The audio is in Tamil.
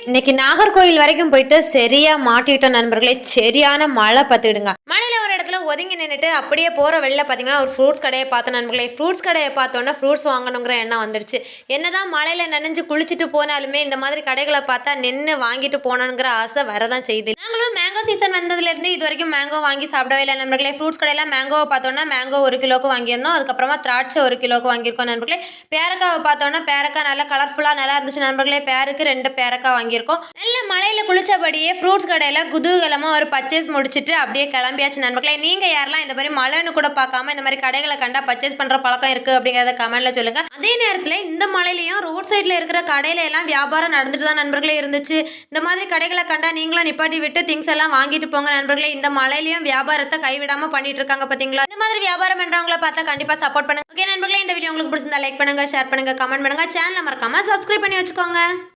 இன்னைக்கு நாகர்கோயில் வரைக்கும் போயிட்டு சரியா மாட்டிட்டோம் நண்பர்களே. சரியான மழை பார்த்துடுங்க. மழையில ஒரு இடத்துல ஒதுங்கி நின்றுட்டு அப்படியே போற வெளில பார்த்தீங்கன்னா ஒரு ஃப்ரூட்ஸ் கடையை பார்த்தோம் நண்பர்களே. ஃப்ரூட்ஸ் கடையை பார்த்தோன்னா ஃப்ரூட்ஸ் வாங்கணுங்கிற எண்ணம் வந்துடுச்சு. என்னதான் மழையில நனைஞ்சு குளிச்சுட்டு போனாலுமே இந்த மாதிரி கடைகளை பார்த்தா நின்று வாங்கிட்டு போகணுங்கிற ஆசை வரதான் செய்யுது. நாங்களும் மேங்கோ சீசன் வந்ததுலேருந்து இது வரைக்கும் மேங்கோ வாங்கி சாப்பிடவே இல்லை நண்பர்களே. ஃப்ரூட்ஸ் கடையில் மேங்கோவை பார்த்தோன்னா மேங்கோ 1 கிலோக்கு வாங்கியிருந்தோம். அதுக்கப்புறமா திராட்சை 1 கிலோக்கு வாங்கியிருக்கோம் நண்பர்களே. பேரக்காவை பார்த்தோன்னா பேரக்காய் நல்லா கலர்ஃபுல்லாக நல்லா இருந்துச்சு நண்பர்களே. பேருக்கு 2 பேரக்காய் வாங்கியிருக்கோம். நல்ல மழையில குளிச்சபடியே ஃப்ரூட்ஸ் கடையில குதூகலமா ஒரு பர்ச்சேஸ் முடிச்சுட்டு அப்படியே கிளம்பியாச்சு நண்பர்களே. நீங்க யாரெல்லாம் இந்த மாதிரி மழைன்னு கூட பார்க்காம இந்த மாதிரி கடைகளை கண்டா பர்ச்சேஸ் பண்ற பழக்கம் இருக்கு அப்படிங்கிறத கமெண்ட்ல சொல்லுங்க. அதே நேரத்துல இந்த மழையிலையும் ரோட் சைட்ல இருக்கிற கடையில எல்லாம் வியாபாரம் நடந்துட்டு தான் நண்பர்களே இருந்துச்சு. இந்த மாதிரி கடைகளை கண்டா நீங்களும் நிப்பாட்டி விட்டு திங்ஸ் எல்லாம் வாங்கிட்டு போங்க நண்பர்களே. இந்த மழையிலையும் வியாபாரத்தை கைவிடாம பண்ணிட்டு இருக்காங்க பாத்தீங்களா. இந்த மாதிரி வியாபாரம் பண்றவங்களை பார்த்தா கண்டிப்பா சப்போர்ட் பண்ணுங்க. ஓகே நண்பர்களே, இந்த வீடியோ உங்களுக்கு பிடிச்சிருந்தா லைக் பண்ணுங்க, ஷேர் பண்ணுங்க, கமெண்ட் பண்ணுங்க. சேனலை மறக்காம சப்ஸ்கிரைப் பண்ணி வச்சுக்கோங்க.